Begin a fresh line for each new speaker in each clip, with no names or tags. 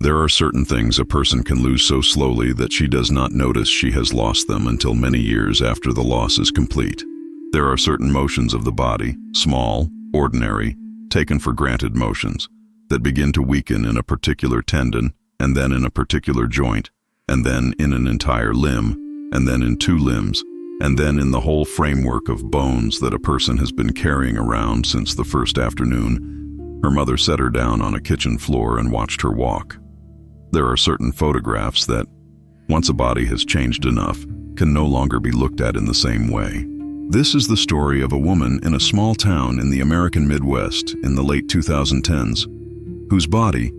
There are certain things a person can lose so slowly that she does not notice she has lost them until many years after the loss is complete. There are certain motions of the body, small, ordinary, taken for granted motions, that begin to weaken in a particular tendon, and then in a particular joint, and then in an entire limb, and then in two limbs, and then in the whole framework of bones that a person has been carrying around since the first afternoon her mother set her down on a kitchen floor and watched her walk. There are certain photographs that, once a body has changed enough, can no longer be looked at in the same way. This is the story of a woman in a small town in the American Midwest in the late 2010s, whose body,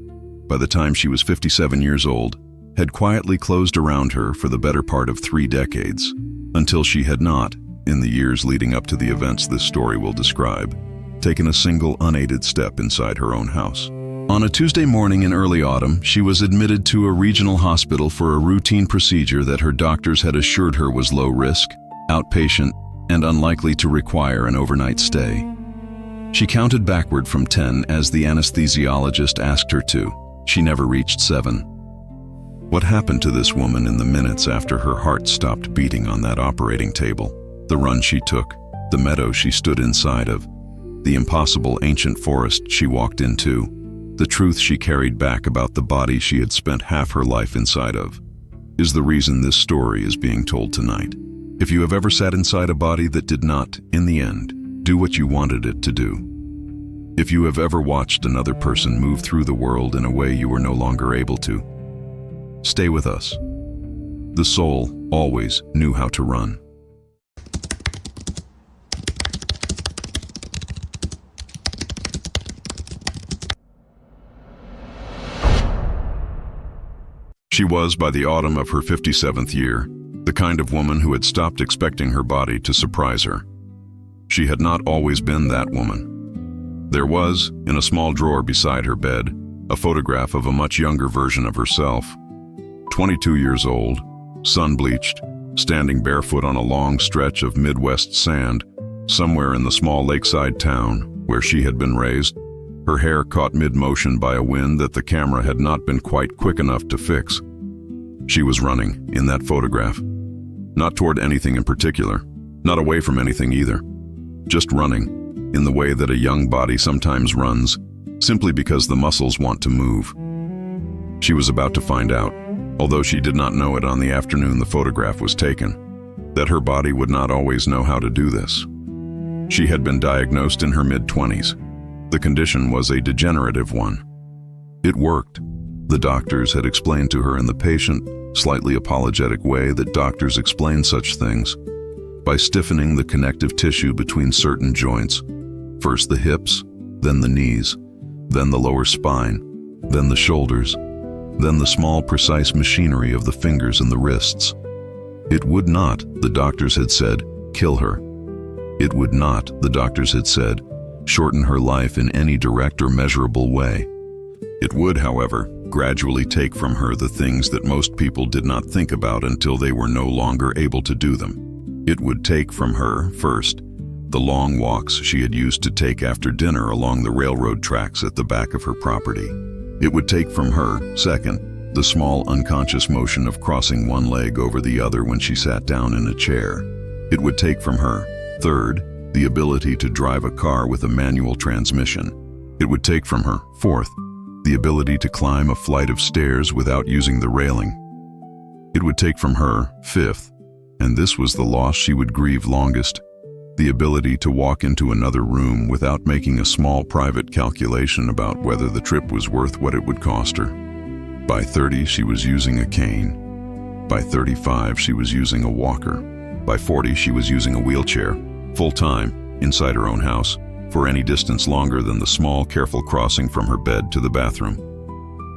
by the time she was 57 years old, had quietly closed around her for the better part of 3 decades, until she had not, in the years leading up to the events this story will describe, taken a single unaided step inside her own house. On a Tuesday morning in early autumn, she was admitted to a regional hospital for a routine procedure that her doctors had assured her was low risk, outpatient, and unlikely to require an overnight stay. She counted backward from 10 as the anesthesiologist asked her to. She never reached 7. What happened to this woman in the minutes after her heart stopped beating on that operating table? The run she took, the meadow she stood inside of, the impossible ancient forest she walked into, the truth she carried back about the body she had spent half her life inside of, is the reason this story is being told tonight. If you have ever sat inside a body that did not, in the end, do what you wanted it to do, if you have ever watched another person move through the world in a way you were no longer able to, stay with us. The soul always knew how to run. She was, by the autumn of her 57th year, the kind of woman who had stopped expecting her body to surprise her. She had not always been that woman. There was, in a small drawer beside her bed, a photograph of a much younger version of herself, 22 years old, sun-bleached, standing barefoot on a long stretch of Midwest sand, somewhere in the small lakeside town where she had been raised, her hair caught mid-motion by a wind that the camera had not been quite quick enough to fix. She was running, in that photograph. Not toward anything in particular, not away from anything either. Just running, in the way that a young body sometimes runs, simply because the muscles want to move. She was about to find out, although she did not know it on the afternoon the photograph was taken, that her body would not always know how to do this. She had been diagnosed in her mid-20s. The condition was a degenerative one. It worked. The doctors had explained to her in the patient, slightly apologetic way that doctors explain such things, by stiffening the connective tissue between certain joints, first the hips, then the knees, then the lower spine, then the shoulders, then the small precise machinery of the fingers and the wrists. It would not, the doctors had said, kill her. It would not, the doctors had said, shorten her life in any direct or measurable way. It would, however, gradually take from her the things that most people did not think about until they were no longer able to do them. It would take from her, first, the long walks she had used to take after dinner along the railroad tracks at the back of her property. It would take from her, second, the small unconscious motion of crossing one leg over the other when she sat down in a chair. It would take from her, third, the ability to drive a car with a manual transmission. It would take from her, fourth, the ability to climb a flight of stairs without using the railing. It would take from her, fifth, and this was the loss she would grieve longest, the ability to walk into another room without making a small private calculation about whether the trip was worth what it would cost her. By 30, she was using a cane. By 35, she was using a walker. By 40, she was using a wheelchair, full-time, inside her own house, for any distance longer than the small, careful crossing from her bed to the bathroom.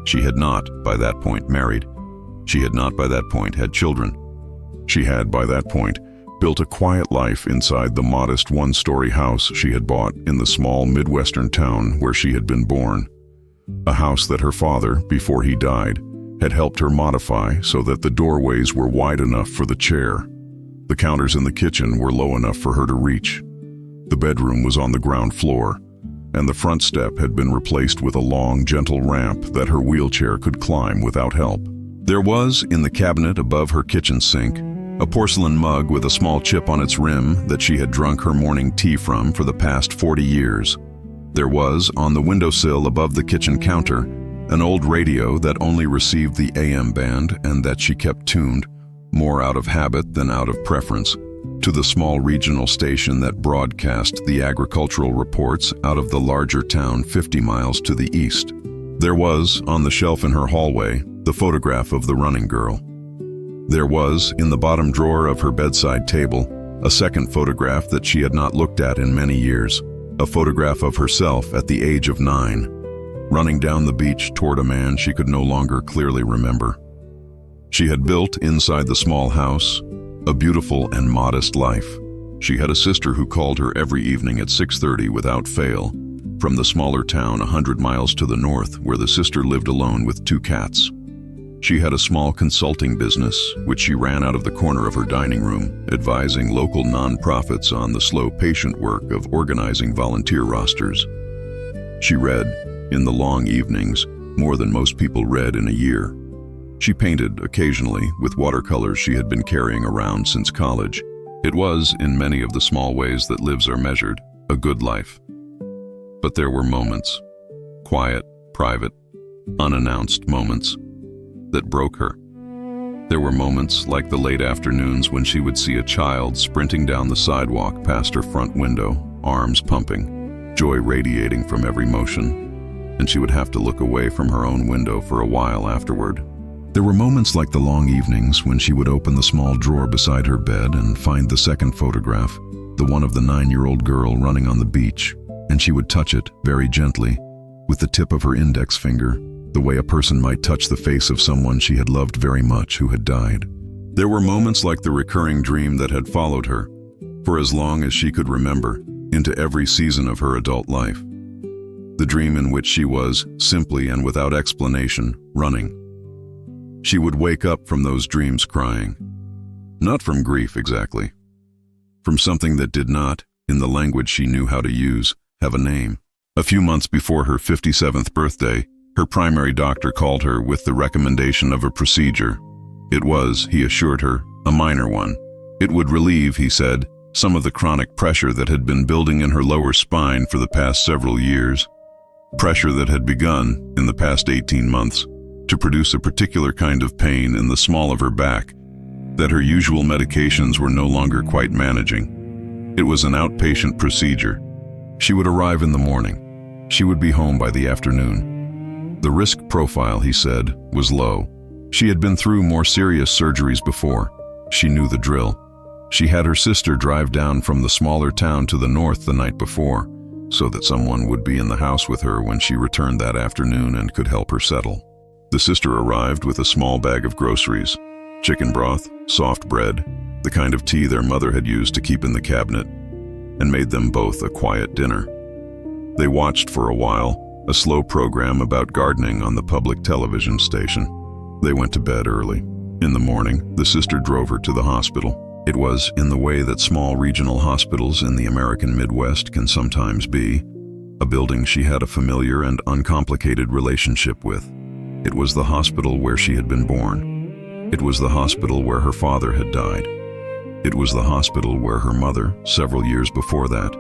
She had not, by that point, married. She had not, by that point, had children. She had, by that point, built a quiet life inside the modest one-story house she had bought in the small Midwestern town where she had been born. A house that her father, before he died, had helped her modify so that the doorways were wide enough for the chair. The counters in the kitchen were low enough for her to reach. The bedroom was on the ground floor. and the front step had been replaced with a long, gentle ramp that her wheelchair could climb without help. There was, in the cabinet above her kitchen sink, a porcelain mug with a small chip on its rim that she had drunk her morning tea from for the past 40 years. There was, on the windowsill above the kitchen counter, an old radio that only received the AM band and that she kept tuned, more out of habit than out of preference, to the small regional station that broadcast the agricultural reports out of the larger town 50 miles to the east. There was, on the shelf in her hallway, the photograph of the running girl. There was, in the bottom drawer of her bedside table, a second photograph that she had not looked at in many years, a photograph of herself at the age of 9, running down the beach toward a man she could no longer clearly remember. She had built, inside the small house, a beautiful and modest life. She had a sister who called her every evening at 6:30 without fail, from the smaller town 100 miles to the north, where the sister lived alone with 2 cats. She had a small consulting business, which she ran out of the corner of her dining room, advising local nonprofits on the slow, patient work of organizing volunteer rosters. She read, in the long evenings, more than most people read in a year. She painted, occasionally, with watercolors she had been carrying around since college. It was, in many of the small ways that lives are measured, a good life. But there were moments, quiet, private, unannounced moments, that broke her. There were moments like the late afternoons when she would see a child sprinting down the sidewalk past her front window, arms pumping, joy radiating from every motion, and she would have to look away from her own window for a while afterward. There were moments like the long evenings when she would open the small drawer beside her bed and find the second photograph, the one of the 9-year-old girl running on the beach, and she would touch it very gently with the tip of her index finger, the way a person might touch the face of someone she had loved very much who had died. There were moments like the recurring dream that had followed her, for as long as she could remember, into every season of her adult life. The dream in which she was, simply and without explanation, running. She would wake up from those dreams crying. Not from grief exactly. From something that did not, in the language she knew how to use, have a name. A few months before her 57th birthday, her primary doctor called her with the recommendation of a procedure. It was, he assured her, a minor one. It would relieve, he said, some of the chronic pressure that had been building in her lower spine for the past several years. Pressure that had begun, in the past 18 months, to produce a particular kind of pain in the small of her back that her usual medications were no longer quite managing. It was an outpatient procedure. She would arrive in the morning. She would be home by the afternoon. The risk profile, he said, was low. She had been through more serious surgeries before. She knew the drill. She had her sister drive down from the smaller town to the north the night before, so that someone would be in the house with her when she returned that afternoon and could help her settle. The sister arrived with a small bag of groceries, chicken broth, soft bread, the kind of tea their mother had used to keep in the cabinet, and made them both a quiet dinner. They watched for a while, a slow program about gardening on the public television station. They went to bed early. In the morning, the sister drove her to the hospital. It was, in the way that small regional hospitals in the American Midwest can sometimes be, a building she had a familiar and uncomplicated relationship with. It was the hospital where she had been born. It was the hospital where her father had died. It was the hospital where her mother, several years before that,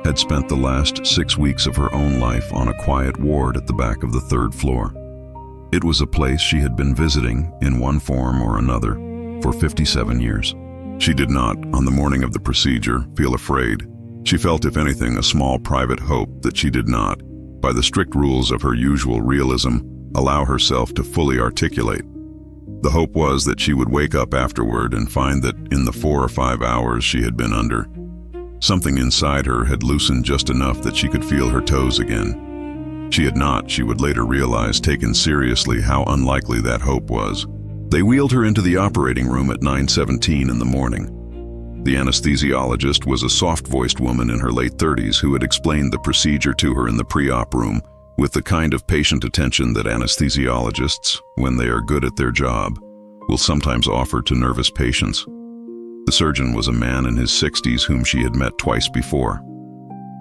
had spent the last 6 weeks of her own life on a quiet ward at the back of the 3rd floor. It was a place she had been visiting, in one form or another, for 57 years. She did not, on the morning of the procedure, feel afraid. She felt, if anything, a small private hope that she did not, by the strict rules of her usual realism, allow herself to fully articulate. The hope was that she would wake up afterward and find that, in the 4 or 5 hours she had been under, something inside her had loosened just enough that she could feel her toes again. She had not, she would later realize, taken seriously how unlikely that hope was. They wheeled her into the operating room at 9:17 in the morning. The anesthesiologist was a soft-voiced woman in her late 30s who had explained the procedure to her in the pre-op room with the kind of patient attention that anesthesiologists, when they are good at their job, will sometimes offer to nervous patients. The surgeon was a man in his 60s whom she had met twice before.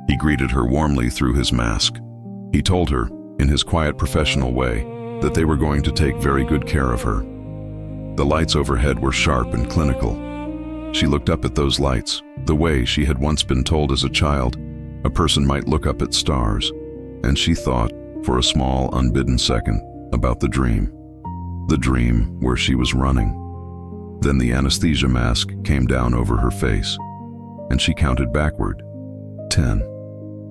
He greeted her warmly through his mask. He told her, in his quiet professional way, that they were going to take very good care of her. The lights overhead were sharp and clinical. She looked up at those lights, the way she had once been told as a child a person might look up at stars, and she thought, for a small, unbidden second, about the dream where she was running. Then the anesthesia mask came down over her face, and she counted backward. 10,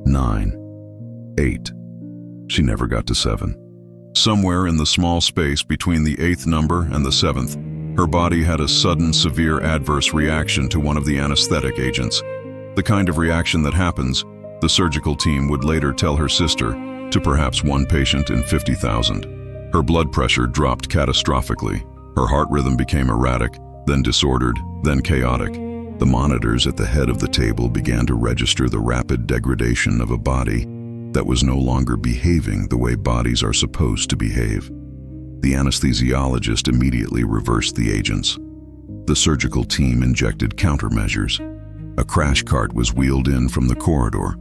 9, 8. She never got to 7. Somewhere in the small space between the 8th number and the 7th, her body had a sudden, severe adverse reaction to one of the anesthetic agents. The kind of reaction that happens, the surgical team would later tell her sister, to perhaps one patient in 50,000. Her blood pressure dropped catastrophically. Her heart rhythm became erratic, then disordered, then chaotic. The monitors at the head of the table began to register the rapid degradation of a body that was no longer behaving the way bodies are supposed to behave. The anesthesiologist immediately reversed the agents. The surgical team injected countermeasures. A crash cart was wheeled in from the corridor.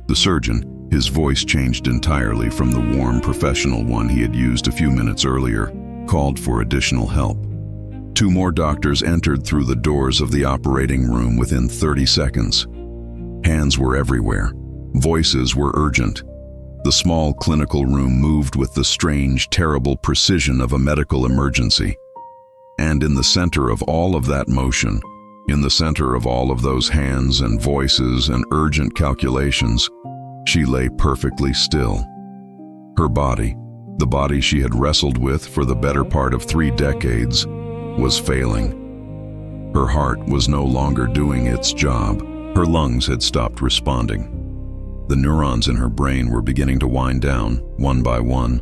The surgeon, his voice changed entirely from the warm, professional one he had used a few minutes earlier, called for additional help. 2 more doctors entered through the doors of the operating room within 30 seconds. Hands were everywhere. Voices were urgent. The small clinical room moved with the strange, terrible precision of a medical emergency. And in the center of all of that motion, in the center of all of those hands and voices and urgent calculations, she lay perfectly still. Her body, the body she had wrestled with for the better part of 3 decades, was failing. Her heart was no longer doing its job. Her lungs had stopped responding. The neurons in her brain were beginning to wind down, one by one,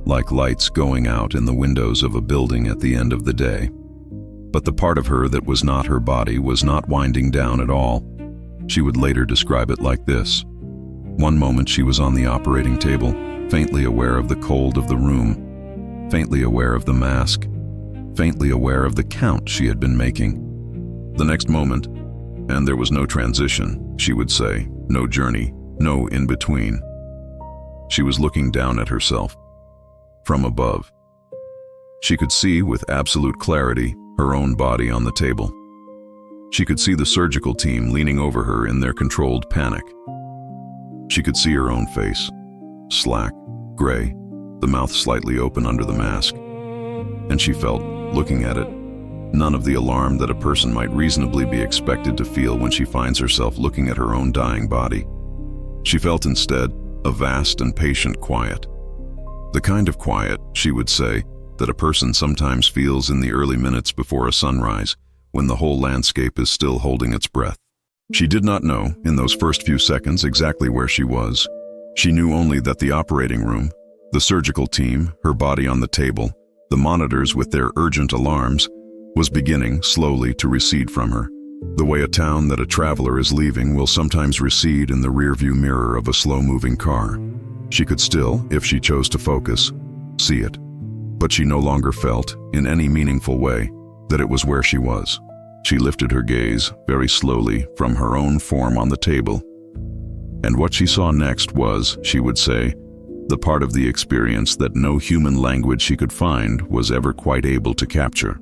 like lights going out in the windows of a building at the end of the day. But the part of her that was not her body was not winding down at all. She would later describe it like this. One moment she was on the operating table, faintly aware of the cold of the room, faintly aware of the mask, faintly aware of the count she had been making. The next moment, and there was no transition, she would say, no journey, no in-between. She was looking down at herself, from above. She could see with absolute clarity her own body on the table. She could see the surgical team leaning over her in their controlled panic. She could see her own face, slack, gray, the mouth slightly open under the mask. And she felt, looking at it, none of the alarm that a person might reasonably be expected to feel when she finds herself looking at her own dying body. She felt instead a vast and patient quiet. The kind of quiet, she would say, that a person sometimes feels in the early minutes before a sunrise, when the whole landscape is still holding its breath. She did not know, in those first few seconds, exactly where she was. She knew only that the operating room, the surgical team, her body on the table, the monitors with their urgent alarms, was beginning slowly to recede from her. The way a town that a traveler is leaving will sometimes recede in the rearview mirror of a slow-moving car. She could still, if she chose to focus, see it. But she no longer felt, in any meaningful way, that it was where she was. She lifted her gaze, very slowly, from her own form on the table. And what she saw next was, she would say, the part of the experience that no human language she could find was ever quite able to capture.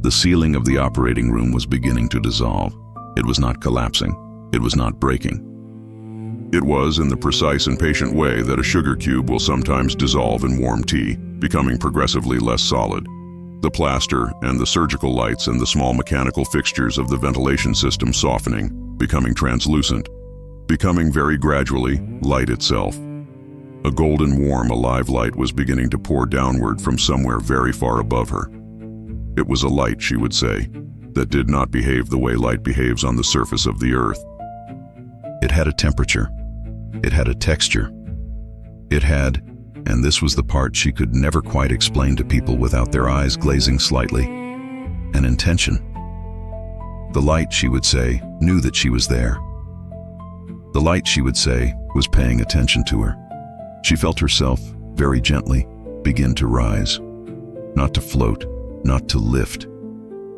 The ceiling of the operating room was beginning to dissolve. It was not collapsing. It was not breaking. It was in the precise and patient way that a sugar cube will sometimes dissolve in warm tea, becoming progressively less solid. The plaster and the surgical lights and the small mechanical fixtures of the ventilation system softening, becoming translucent, becoming very gradually light itself. A golden, warm, alive light was beginning to pour downward from somewhere very far above her. It was a light, she would say, that did not behave the way light behaves on the surface of the earth. It had a temperature. It had a texture. It had, and this was the part she could never quite explain to people without their eyes glazing slightly, an intention. The light, she would say, knew that she was there. The light, she would say, was paying attention to her. She felt herself, very gently, begin to rise. Not to float, not to lift.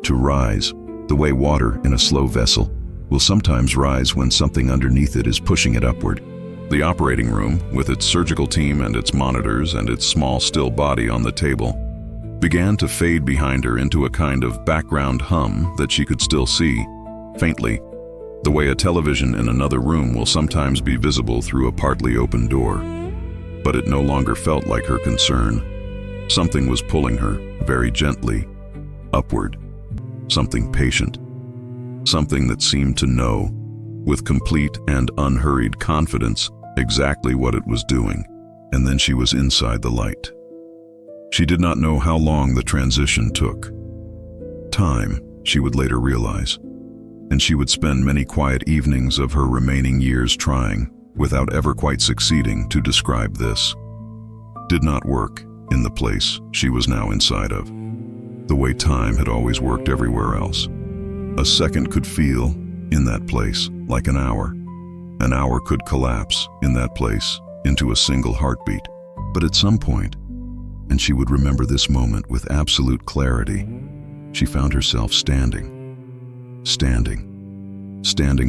To rise, the way water in a slow vessel, will sometimes rise when something underneath it is pushing it upward. The operating room, with its surgical team and its monitors and its small still body on the table, began to fade behind her into a kind of background hum that she could still see, faintly, the way a television in another room will sometimes be visible through a partly open door. But it no longer felt like her concern. Something was pulling her, very gently, upward. Something patient. Something that seemed to know, with complete and unhurried confidence, exactly what it was doing. And then she was inside the light. She did not know how long the transition took. Time, she would later realize. And she would spend many quiet evenings of her remaining years trying, without ever quite succeeding, to describe this. Did not work in the place she was now inside of. The way time had always worked everywhere else. A second could feel, in that place, like an hour. An hour could collapse, in that place, into a single heartbeat. But at some point, and she would remember this moment with absolute clarity, she found herself standing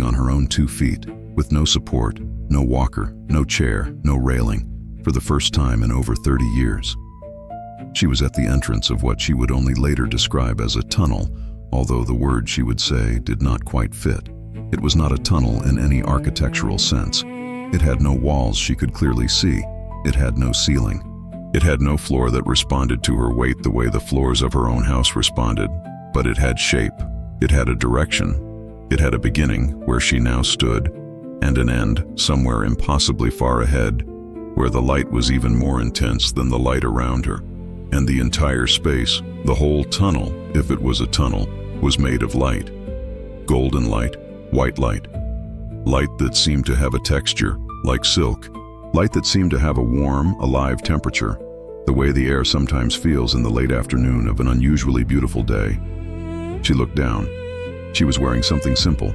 on her own 2 feet, with no support, no walker, no chair, no railing, for the first time in over 30 years. She was at the entrance of what she would only later describe as a tunnel, although the word she would say did not quite fit. It was not a tunnel in any architectural sense. It had no walls she could clearly see. It had no ceiling. It had no floor that responded to her weight the way the floors of her own house responded, but it had shape. It had a direction. It had a beginning, where she now stood, and an end, somewhere impossibly far ahead, where the light was even more intense than the light around her. And the entire space, the whole tunnel, if it was a tunnel, was made of light. Golden light, white light. Light that seemed to have a texture, like silk. Light that seemed to have a warm, alive temperature, the way the air sometimes feels in the late afternoon of an unusually beautiful day. She looked down. She was wearing something simple,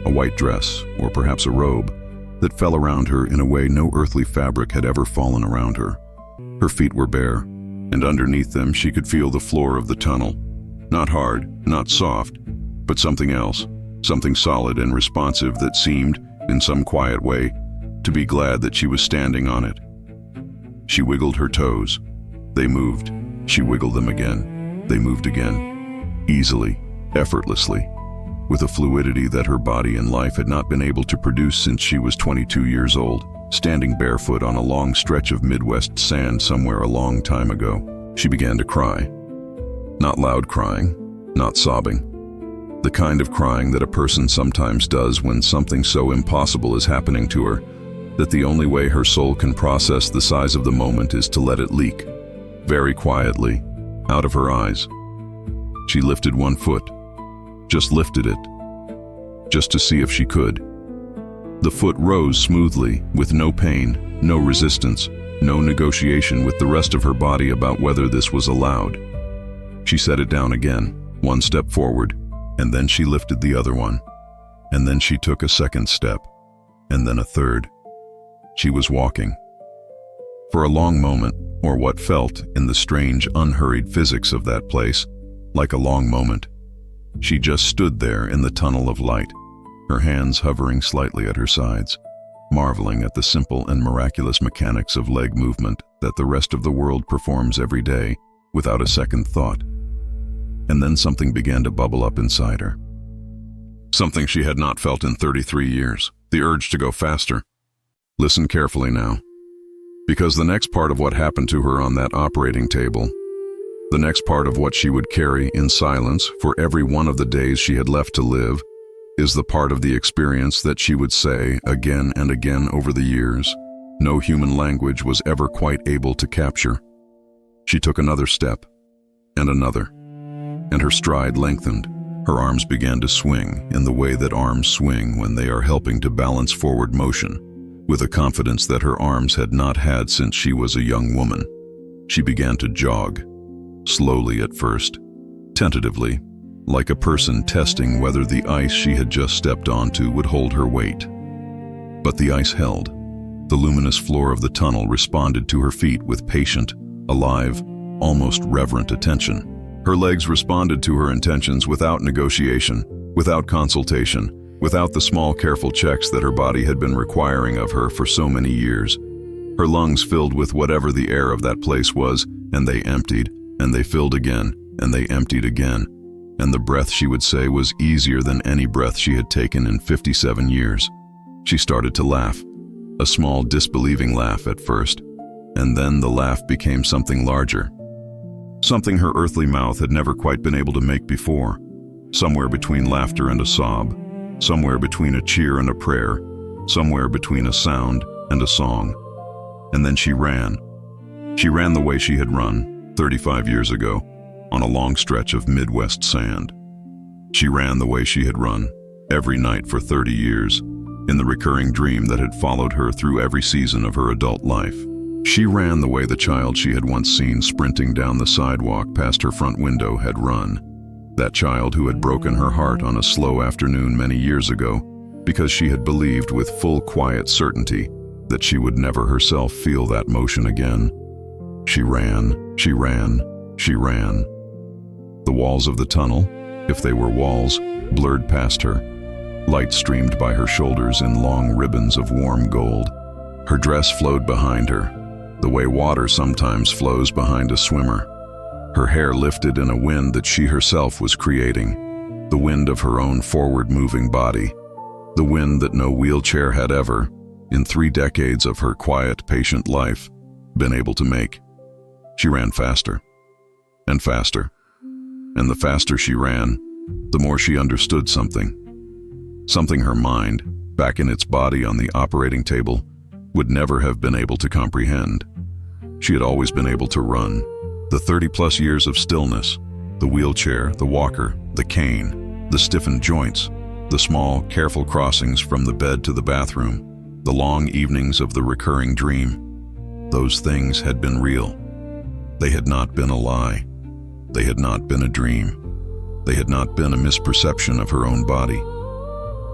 a white dress, or perhaps a robe, that fell around her in a way no earthly fabric had ever fallen around her. Her feet were bare, and underneath them she could feel the floor of the tunnel. Not hard, not soft, but something else, something solid and responsive that seemed, in some quiet way, to be glad that she was standing on it. She wiggled her toes. They moved. She wiggled them again. They moved again. Easily, effortlessly, with a fluidity that her body and life had not been able to produce since she was 22 years old, standing barefoot on a long stretch of Midwest sand somewhere a long time ago. She began to cry. Not loud crying, not sobbing. The kind of crying that a person sometimes does when something so impossible is happening to her that the only way her soul can process the size of the moment is to let it leak, very quietly, out of her eyes. She lifted one foot, just lifted it, just to see if she could. The foot rose smoothly, with no pain, no resistance, no negotiation with the rest of her body about whether this was allowed. She set it down again, one step forward, and then she lifted the other one. And then she took a second step, and then a third. She was walking. For a long moment, or what felt, in the strange, unhurried physics of that place, like a long moment, she just stood there in the tunnel of light, her hands hovering slightly at her sides, marveling at the simple and miraculous mechanics of leg movement that the rest of the world performs every day without a second thought. And then something began to bubble up inside her. Something she had not felt in 33 years, the urge to go faster. Listen carefully now, because the next part of what happened to her on that operating table, the next part of what she would carry in silence for every one of the days she had left to live, is the part of the experience that she would say again and again over the years, no human language was ever quite able to capture. She took another step, and another, and her stride lengthened. Her arms began to swing in the way that arms swing when they are helping to balance forward motion, with a confidence that her arms had not had since she was a young woman. She began to jog, slowly at first, tentatively, like a person testing whether the ice she had just stepped onto would hold her weight. But the ice held. The luminous floor of the tunnel responded to her feet with patient, alive, almost reverent attention. Her legs responded to her intentions without negotiation, without consultation, without the small, careful checks that her body had been requiring of her for so many years. Her lungs filled with whatever the air of that place was, and they emptied, and they filled again, and they emptied again. And the breath, she would say, was easier than any breath she had taken in 57 years. She started to laugh, a small, disbelieving laugh at first, and then the laugh became something larger. Something her earthly mouth had never quite been able to make before. Somewhere between laughter and a sob, somewhere between a cheer and a prayer, somewhere between a sound and a song. And then she ran. She ran the way she had run 35 years ago on a long stretch of Midwest sand. She ran the way she had run every night for 30 years in the recurring dream that had followed her through every season of her adult life. She ran the way the child she had once seen sprinting down the sidewalk past her front window had run. That child who had broken her heart on a slow afternoon many years ago because she had believed with full quiet certainty that she would never herself feel that motion again. She ran, she ran, she ran. The walls of the tunnel, if they were walls, blurred past her. Light streamed by her shoulders in long ribbons of warm gold. Her dress flowed behind her, the way water sometimes flows behind a swimmer. Her hair lifted in a wind that she herself was creating, the wind of her own forward-moving body, the wind that no wheelchair had ever, in 3 decades of her quiet, patient life, been able to make. She ran faster, and faster, and the faster she ran, the more she understood something. Something her mind, back in its body on the operating table, would never have been able to comprehend. She had always been able to run. The 30-plus years of stillness, the wheelchair, the walker, the cane, the stiffened joints, the small, careful crossings from the bed to the bathroom, the long evenings of the recurring dream. Those things had been real. They had not been a lie. They had not been a dream. They had not been a misperception of her own body.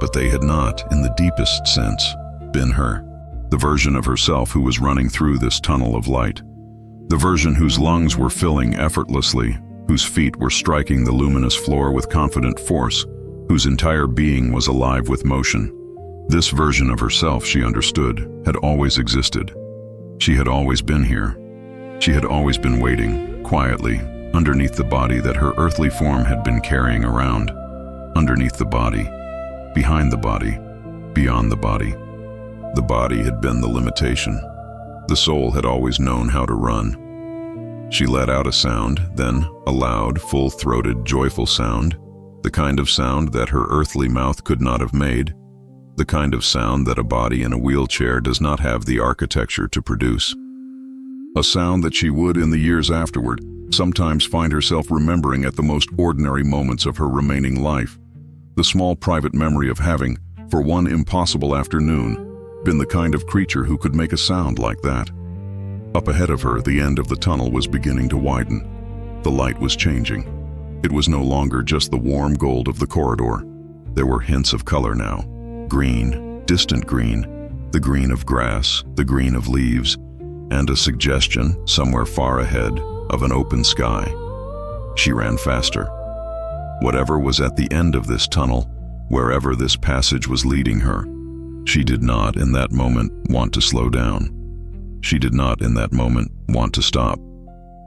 But they had not, in the deepest sense, been her, the version of herself who was running through this tunnel of light. The version whose lungs were filling effortlessly, whose feet were striking the luminous floor with confident force, whose entire being was alive with motion. This version of herself, she understood, had always existed. She had always been here. She had always been waiting, quietly, underneath the body that her earthly form had been carrying around. Underneath the body, behind the body, beyond the body. The body had been the limitation. The soul had always known how to run. She let out a sound, then a loud, full-throated, joyful sound, the kind of sound that her earthly mouth could not have made, the kind of sound that a body in a wheelchair does not have the architecture to produce. A sound that she would, in the years afterward, sometimes find herself remembering at the most ordinary moments of her remaining life, the small private memory of having, for one impossible afternoon, been the kind of creature who could make a sound like that. Up ahead of her, the end of the tunnel was beginning to widen. The light was changing. It was no longer just the warm gold of the corridor. There were hints of color now. Green, distant green, the green of grass, the green of leaves, and a suggestion, somewhere far ahead, of an open sky. She ran faster. Whatever was at the end of this tunnel, wherever this passage was leading her, she did not in that moment want to slow down. She did not in that moment want to stop.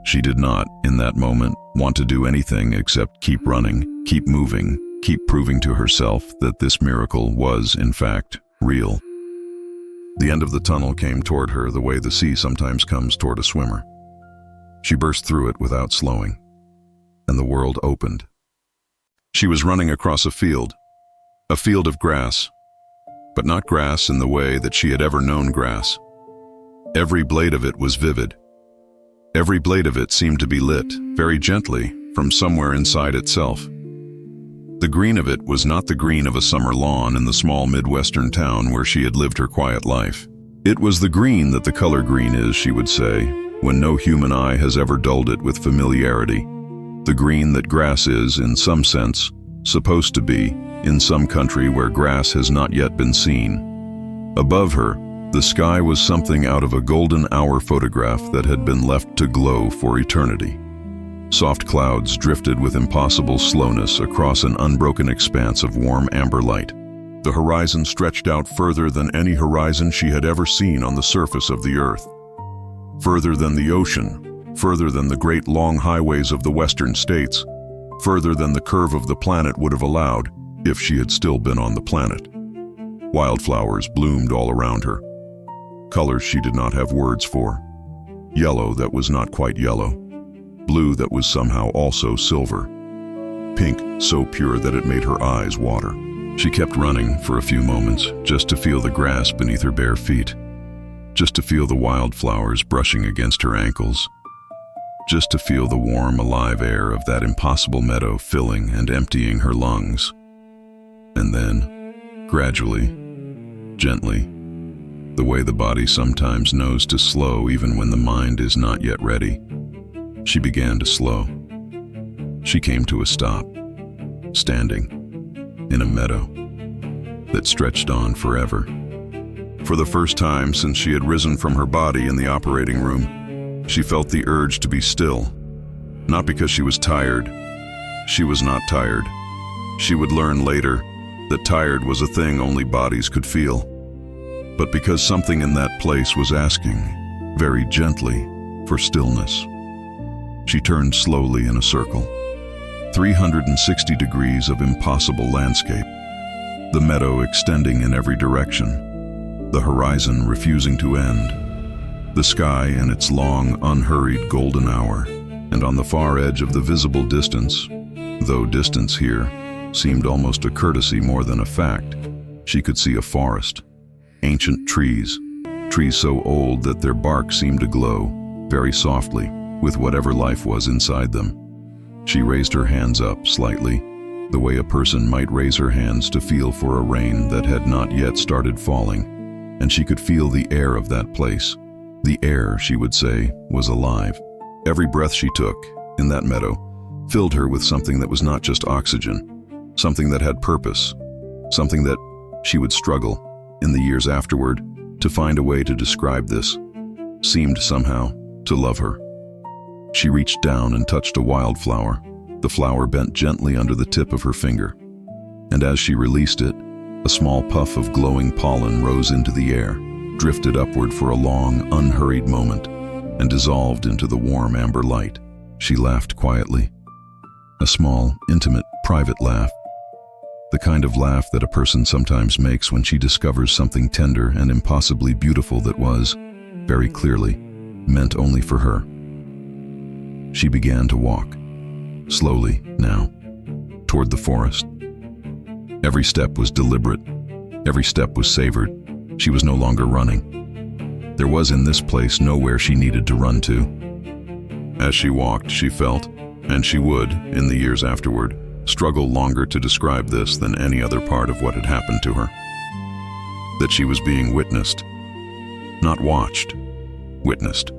She did not in that moment want to do anything except keep running, keep moving, keep proving to herself that this miracle was, in fact, real. The end of the tunnel came toward her the way the sea sometimes comes toward a swimmer. She burst through it without slowing, and the world opened. She was running across a field of grass, but not grass in the way that she had ever known grass. Every blade of it was vivid. Every blade of it seemed to be lit, very gently, from somewhere inside itself. The green of it was not the green of a summer lawn in the small Midwestern town where she had lived her quiet life. It was the green that the color green is, she would say, when no human eye has ever dulled it with familiarity. The green that grass is, in some sense, supposed to be, in some country where grass has not yet been seen. Above her, the sky was something out of a golden hour photograph that had been left to glow for eternity. Soft clouds drifted with impossible slowness across an unbroken expanse of warm amber light. The horizon stretched out further than any horizon she had ever seen on the surface of the earth. Further than the ocean, further than the great long highways of the western states, further than the curve of the planet would have allowed if she had still been on the planet. Wildflowers bloomed all around her. Colors she did not have words for. Yellow that was not quite yellow. Blue that was somehow also silver. Pink so pure that it made her eyes water. She kept running for a few moments just to feel the grass beneath her bare feet, just to feel the wildflowers brushing against her ankles, just to feel the warm, alive air of that impossible meadow filling and emptying her lungs. And then, gradually, gently, the way the body sometimes knows to slow even when the mind is not yet ready, she began to slow. She came to a stop, standing in a meadow that stretched on forever. For the first time since she had risen from her body in the operating room, she felt the urge to be still. Not because she was tired. She was not tired. She would learn later that tired was a thing only bodies could feel. But because something in that place was asking, very gently, for stillness. She turned slowly in a circle. 360 degrees of impossible landscape. The meadow extending in every direction. The horizon refusing to end. The sky in its long, unhurried golden hour. And on the far edge of the visible distance, though distance here seemed almost a courtesy more than a fact, she could see a forest. Ancient trees so old that their bark seemed to glow, very softly, with whatever life was inside them. She raised her hands up slightly, the way a person might raise her hands to feel for a rain that had not yet started falling, and she could feel the air of that place. The air, she would say, was alive. Every breath she took, in that meadow, filled her with something that was not just oxygen, something that had purpose, something that she would struggle, in the years afterward, to find a way to describe this, seemed somehow to love her. She reached down and touched a wildflower. The flower bent gently under the tip of her finger, and as she released it, a small puff of glowing pollen rose into the air, drifted upward for a long, unhurried moment, and dissolved into the warm amber light. She laughed quietly. A small, intimate, private laugh. The kind of laugh that a person sometimes makes when she discovers something tender and impossibly beautiful that was, very clearly, meant only for her. She began to walk, slowly now, toward the forest. Every step was deliberate. Every step was savored. She was no longer running. There was in this place nowhere she needed to run to. As she walked, she felt, and she would, in the years afterward, struggle longer to describe this than any other part of what had happened to her. That she was being witnessed. Not watched, witnessed.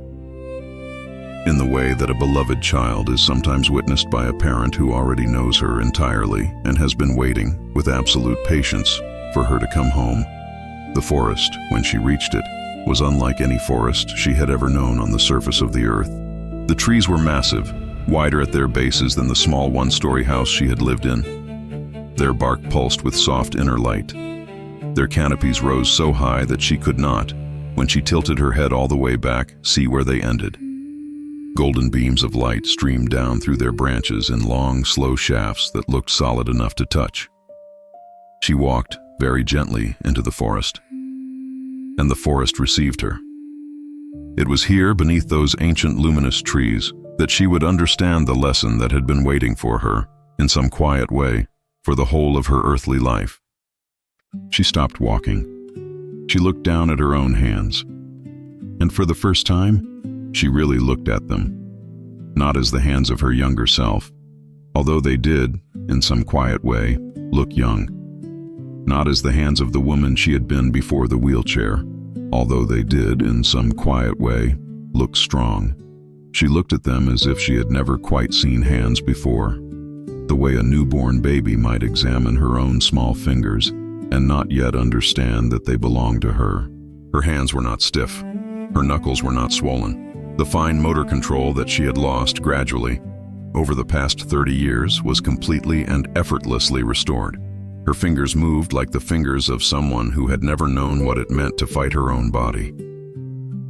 In the way that a beloved child is sometimes witnessed by a parent who already knows her entirely and has been waiting, with absolute patience, for her to come home. The forest, when she reached it, was unlike any forest she had ever known on the surface of the earth. The trees were massive, wider at their bases than the small one-story house she had lived in. Their bark pulsed with soft inner light. Their canopies rose so high that she could not, when she tilted her head all the way back, see where they ended. Golden beams of light streamed down through their branches in long, slow shafts that looked solid enough to touch. She walked very gently into the forest, and the forest received her. It was here, beneath those ancient luminous trees, that she would understand the lesson that had been waiting for her, in some quiet way, for the whole of her earthly life. She stopped walking. She looked down at her own hands, and for the first time, she really looked at them, not as the hands of her younger self, although they did, in some quiet way, look young. Not as the hands of the woman she had been before the wheelchair, although they did, in some quiet way, look strong. She looked at them as if she had never quite seen hands before, the way a newborn baby might examine her own small fingers and not yet understand that they belonged to her. Her hands were not stiff. Her knuckles were not swollen. The fine motor control that she had lost gradually, over the past 30 years, was completely and effortlessly restored. Her fingers moved like the fingers of someone who had never known what it meant to fight her own body.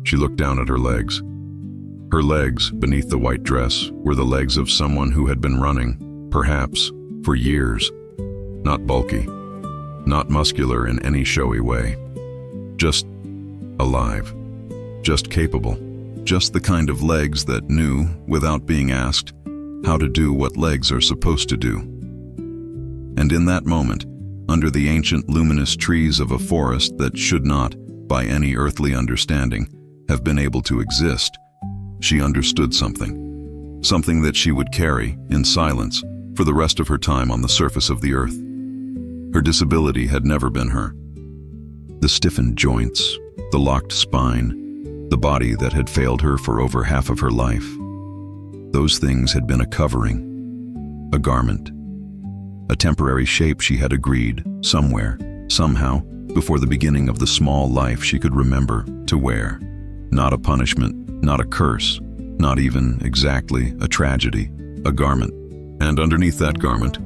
She looked down at her legs. Her legs, beneath the white dress, were the legs of someone who had been running, perhaps, for years. Not bulky, not muscular in any showy way. Just alive, just capable, just the kind of legs that knew, without being asked, how to do what legs are supposed to do. And in that moment, under the ancient luminous trees of a forest that should not, by any earthly understanding, have been able to exist, she understood something. Something that she would carry, in silence, for the rest of her time on the surface of the earth. Her disability had never been her. The stiffened joints, the locked spine, the body that had failed her for over half of her life. Those things had been a covering, a garment, a temporary shape she had agreed, somewhere, somehow, before the beginning of the small life she could remember, to wear. Not a punishment, not a curse, not even, exactly, a tragedy, a garment. And underneath that garment,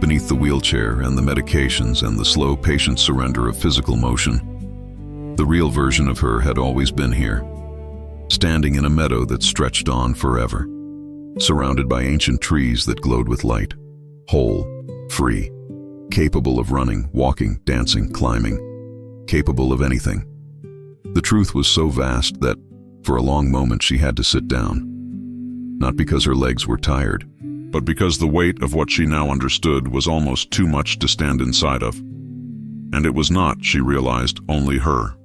beneath the wheelchair and the medications and the slow, patient surrender of physical motion, the real version of her had always been here, standing in a meadow that stretched on forever, surrounded by ancient trees that glowed with light, whole, free, capable of running, walking, dancing, climbing, capable of anything. The truth was so vast that, for a long moment, she had to sit down. Not because her legs were tired, but because the weight of what she now understood was almost too much to stand inside of. And it was not, she realized, only her.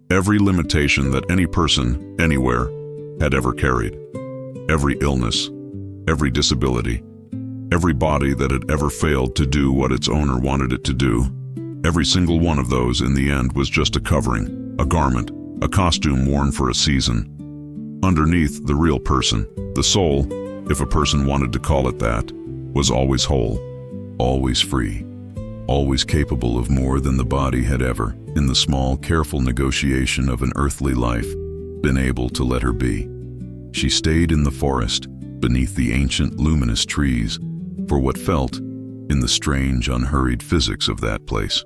Every limitation that any person, anywhere, had ever carried. Every illness, every disability, every body that had ever failed to do what its owner wanted it to do, every single one of those in the end was just a covering, a garment, a costume worn for a season. Underneath, the real person, the soul, if a person wanted to call it that, was always whole, always free, always capable of more than the body had ever, in the small, careful negotiation of an earthly life, been able to let her be. She stayed in the forest, beneath the ancient luminous trees, for what felt, in the strange, unhurried physics of that place,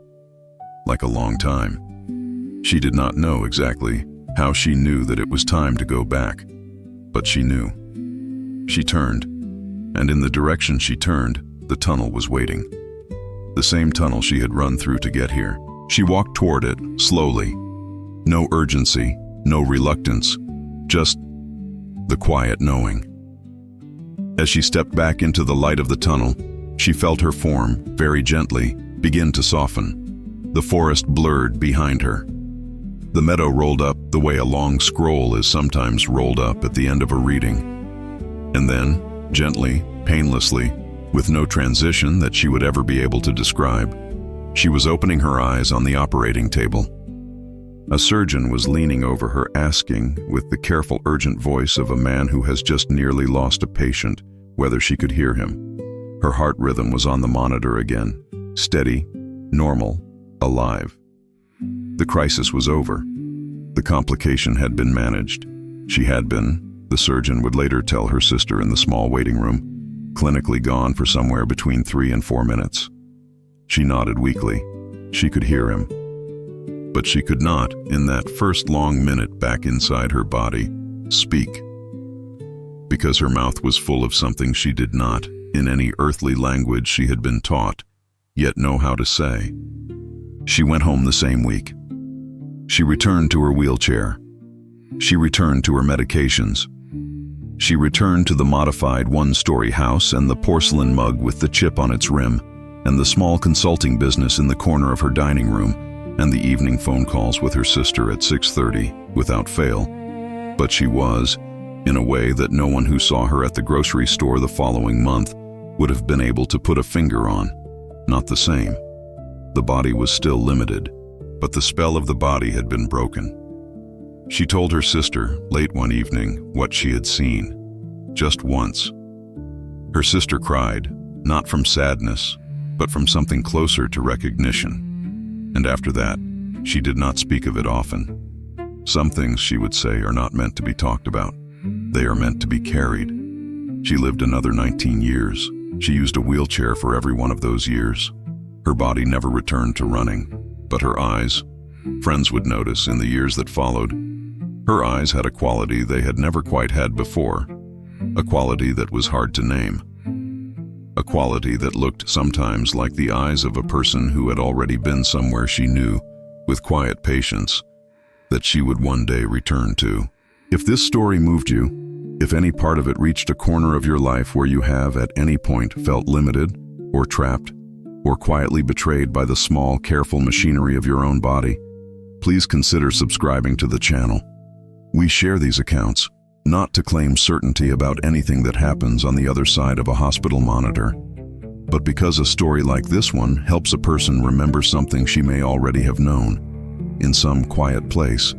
like a long time. She did not know exactly how she knew that it was time to go back, but she knew. She turned, and in the direction she turned, the tunnel was waiting. The same tunnel she had run through to get here. She walked toward it, slowly. No urgency, no reluctance, just the quiet knowing. As she stepped back into the light of the tunnel, she felt her form, very gently, begin to soften. The forest blurred behind her. The meadow rolled up the way a long scroll is sometimes rolled up at the end of a reading. And then, gently, painlessly, with no transition that she would ever be able to describe, she was opening her eyes on the operating table. A surgeon was leaning over her, asking, with the careful, urgent voice of a man who has just nearly lost a patient, whether she could hear him. Her heart rhythm was on the monitor again, steady, normal, alive. The crisis was over. The complication had been managed. She had been, the surgeon would later tell her sister in the small waiting room, clinically gone for somewhere between 3 and 4 minutes. She nodded weakly. She could hear him. But she could not, in that first long minute back inside her body, speak. Because her mouth was full of something she did not, in any earthly language she had been taught, yet know how to say. She went home the same week. She returned to her wheelchair. She returned to her medications. She returned to the modified one-story house and the porcelain mug with the chip on its rim, and the small consulting business in the corner of her dining room, and the evening phone calls with her sister at 6:30, without fail. But she was, in a way that no one who saw her at the grocery store the following month would have been able to put a finger on, not the same. The body was still limited, but the spell of the body had been broken. She told her sister, late one evening, what she had seen, just once. Her sister cried, not from sadness, but from something closer to recognition. And after that, she did not speak of it often. Some things, she would say, are not meant to be talked about. They are meant to be carried. She lived another 19 years. She used a wheelchair for every one of those years. Her body never returned to running, but her eyes, friends would notice in the years that followed, her eyes had a quality they had never quite had before, a quality that was hard to name. A quality that looked sometimes like the eyes of a person who had already been somewhere she knew, with quiet patience, that she would one day return to. If this story moved you, if any part of it reached a corner of your life where you have at any point felt limited, or trapped, or quietly betrayed by the small, careful machinery of your own body, please consider subscribing to the channel. We share these accounts, not to claim certainty about anything that happens on the other side of a hospital monitor, but because a story like this one helps a person remember something she may already have known, in some quiet place,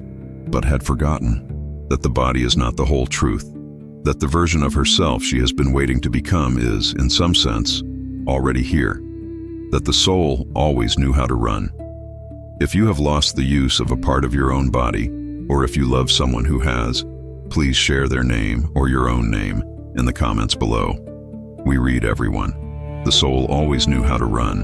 but had forgotten, that the body is not the whole truth, that the version of herself she has been waiting to become is, in some sense, already here, that the soul always knew how to run. If you have lost the use of a part of your own body, or if you love someone who has, please share their name or your own name in the comments below. We read everyone. The soul always knew how to run.